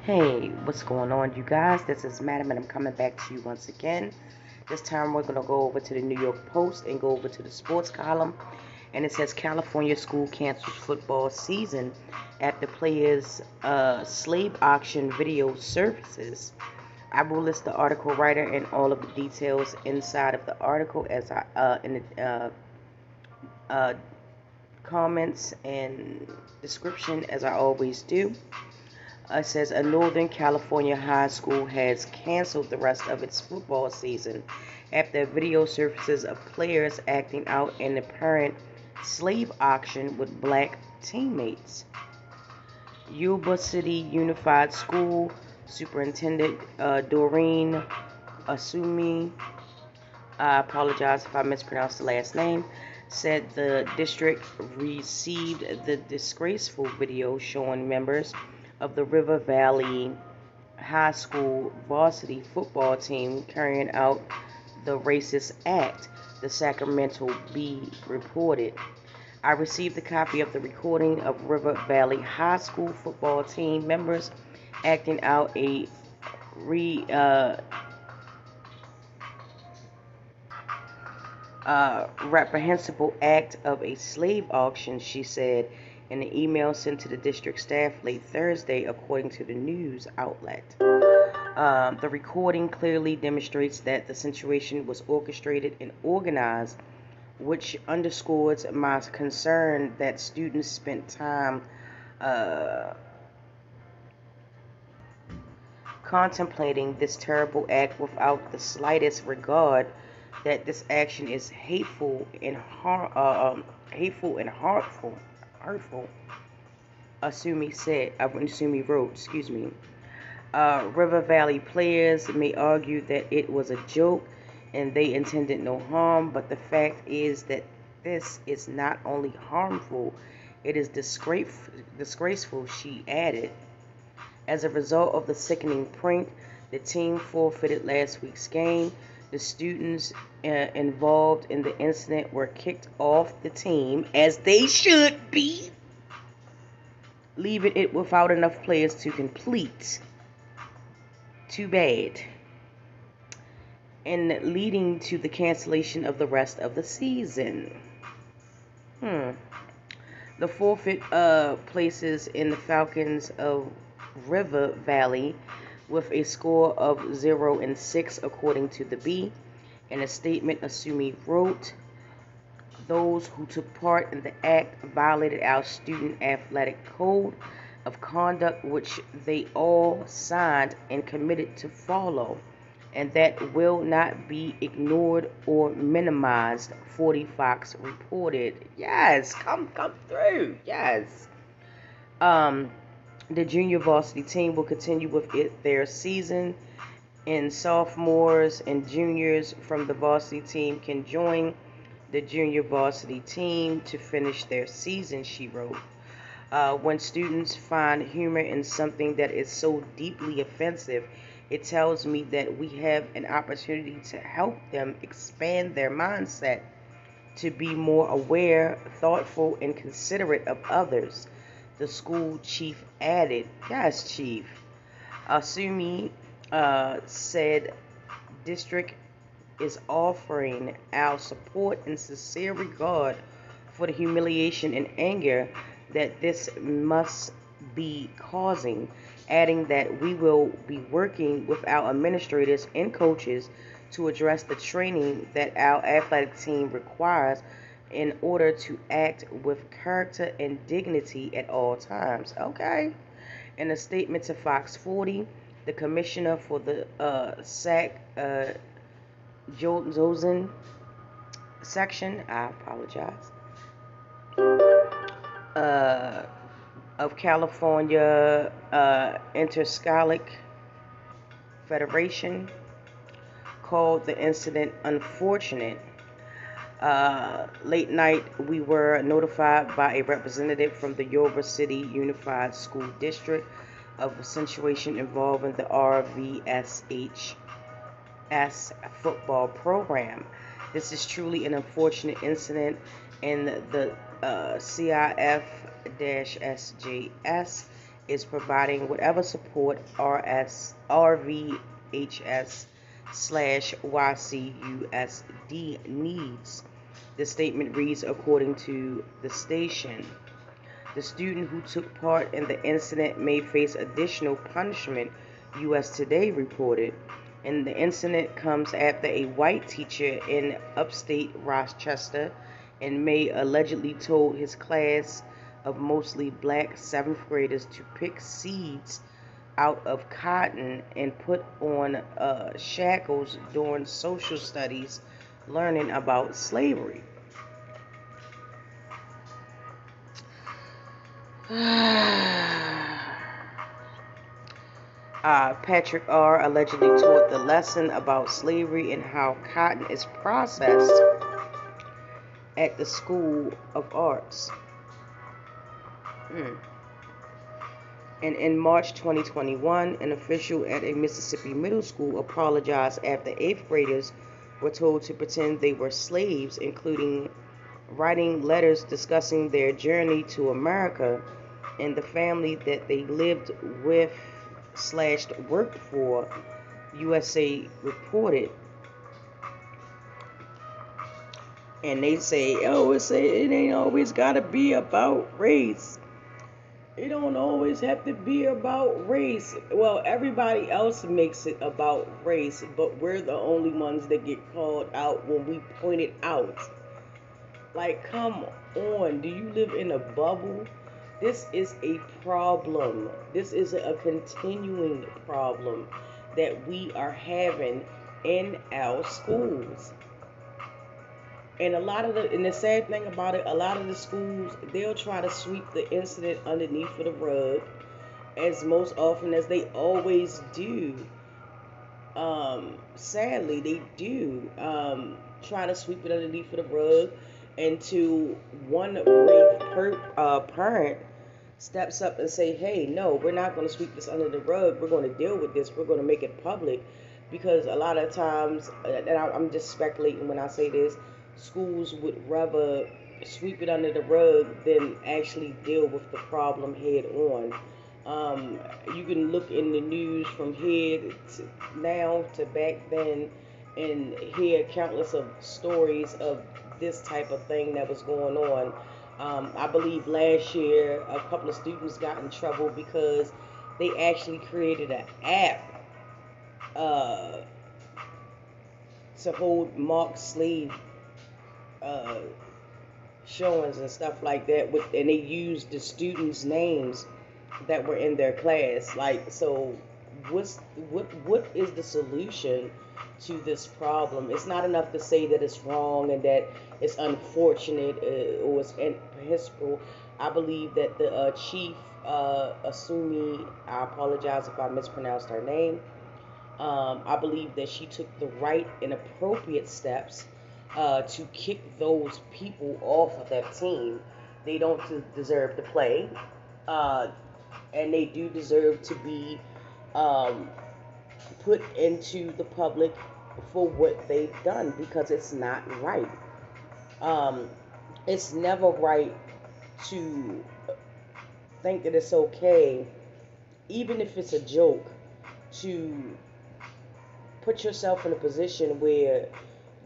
Hey, what's going on, you guys? This is Madam, and I'm coming back to you once again. This time, we're going to go over to the New York Post and go over to the sports column. And it says California school cancels football season after players' slave auction video surfaces. I will list the article writer and all of the details inside of the article as I in the comments and description as I always do. It says a Northern California high school has canceled the rest of its football season after video surfaces of players acting out an apparent slave auction with black teammates. Yuba City Unified School Superintendent Doreen Asumi, I apologize if I mispronounced the last name, said the district received the disgraceful video showing members of the River Valley High School varsity football team carrying out the racist act, the Sacramento Bee reported. I received a copy of the recording of River Valley High School football team members acting out a reprehensible act of a slave auction, she said in an email sent to the district staff late Thursday, according to the news outlet. The recording clearly demonstrates that the situation was orchestrated and organized, which underscores my concern that students spent time contemplating this terrible act without the slightest regard that this action is hateful and hurtful. Asumi wrote. Excuse me. River Valley players may argue that it was a joke and they intended no harm, but the fact is that this is not only harmful, it is disgraceful, she added. As a result of the sickening prank, the team forfeited last week's game. The students involved in the incident were kicked off the team, as they should be, leaving it without enough players to complete. Too bad. And leading to the cancellation of the rest of the season. The forfeit places in the Falcons of River Valley with a score of 0-6, according to the Bee. In a statement, Asumi wrote, "Those who took part in the act violated our student athletic code of conduct, which they all signed and committed to follow, and that will not be ignored or minimized," 40 Fox reported. Yes, come through. Yes. The junior varsity team will continue with their season, and sophomores and juniors from the varsity team can join the junior varsity team to finish their season, she wrote. When students find humor in something that is so deeply offensive, it tells me that we have an opportunity to help them expand their mindset to be more aware, thoughtful, and considerate of others, the school chief added. Yes, chief. Asumi said district is offering our support and sincere regard for the humiliation and anger that this must be causing, adding that we will be working with our administrators and coaches to address the training that our athletic team requires in order to act with character and dignity at all times. Okay. In a statement to Fox 40, the commissioner for the SAC Zozen section, I apologize, of California Interscholastic Federation, called the incident unfortunate. Late night, we were notified by a representative from the Yuba City Unified School District of a situation involving the RVSHS football program. This is truly an unfortunate incident, and the CIF-SJS is providing whatever support RVHS/YCUSD needs. The statement reads, according to the station, the student who took part in the incident may face additional punishment, U.S. Today reported. And the incident comes after a white teacher in upstate Rochester in May allegedly told his class of mostly black seventh graders to pick seeds out of cotton and put on shackles during social studies learning about slavery. Patrick R. allegedly taught the lesson about slavery and how cotton is processed at the School of Arts. And in March 2021, an official at a Mississippi middle school apologized after 8th graders were told to pretend they were slaves, including writing letters discussing their journey to America and the family that they lived with / worked for, USA reported. And they say, oh, it ain't always gotta be about race. It don't always have to be about race. Well, everybody else makes it about race, but we're the only ones that get called out when we point it out. Like, come on. Do you live in a bubble? This is a problem. This is a continuing problem that we are having in our schools. And the sad thing about it, a lot of the schools, they'll try to sweep the incident underneath of the rug, as most often as they always do. Sadly, they do try to sweep it underneath of the rug until one brave parent steps up and say, hey, no, we're not going to sweep this under the rug. We're going to deal with this. We're going to make it public. Because a lot of times, and I'm just speculating when I say this, schools would rather sweep it under the rug than actually deal with the problem head on. You can look in the news from here to now to back then and hear countless of stories of this type of thing that was going on. I believe last year a couple of students got in trouble because they actually created an app to hold mock slave showings and stuff like that, and they used the students' names that were in their class. Like, so what is the solution to this problem? It's not enough to say that it's wrong and that it's unfortunate or it's impermissible. I believe that the chief Asumi, I apologize if I mispronounced her name. I believe that she took the right and appropriate steps to kick those people off of that team. They don't deserve to play, and they do deserve to be put into the public for what they've done, because it's not right. It's never right to think that it's okay, even if it's a joke, to put yourself in a position where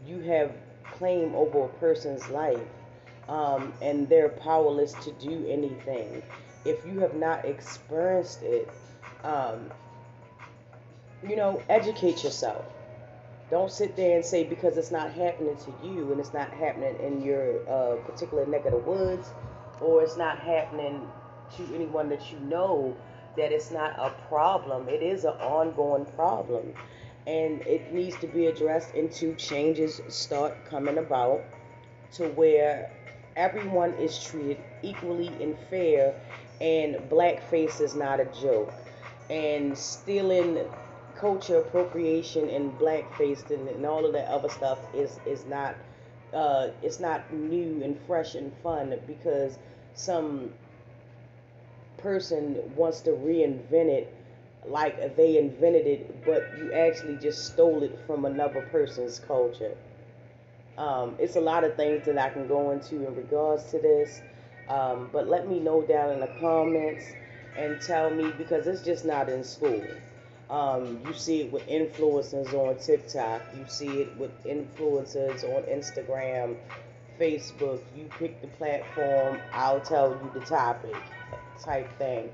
you have claim over a person's life, and they're powerless to do anything. If you have not experienced it, educate yourself. Don't sit there and say because it's not happening to you and it's not happening in your particular neck of the woods, or it's not happening to anyone that you know, that it's not a problem. It is an ongoing problem, and it needs to be addressed until changes start coming about to where everyone is treated equally and fair, and blackface is not a joke, and stealing culture appropriation and blackface and all of that other stuff is not it's not new and fresh and fun because some person wants to reinvent it like they invented it, but you actually just stole it from another person's culture. It's a lot of things that I can go into in regards to this, but let me know down in the comments and tell me, because it's just not in school. You see it with influencers on TikTok. You see it with influencers on Instagram, Facebook. You pick the platform, I'll tell you the topic type thing.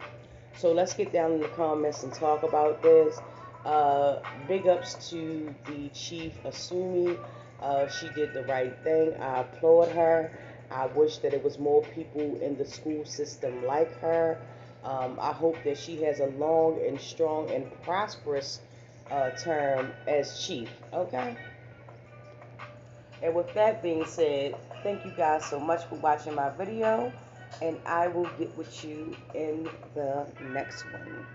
So let's get down in the comments and talk about this. Big ups to the chief Asumi. She did the right thing. I applaud her. I wish that it was more people in the school system like her. I hope that she has a long and strong and prosperous term as chief. Okay? And with that being said, thank you guys so much for watching my video. And I will get with you in the next one.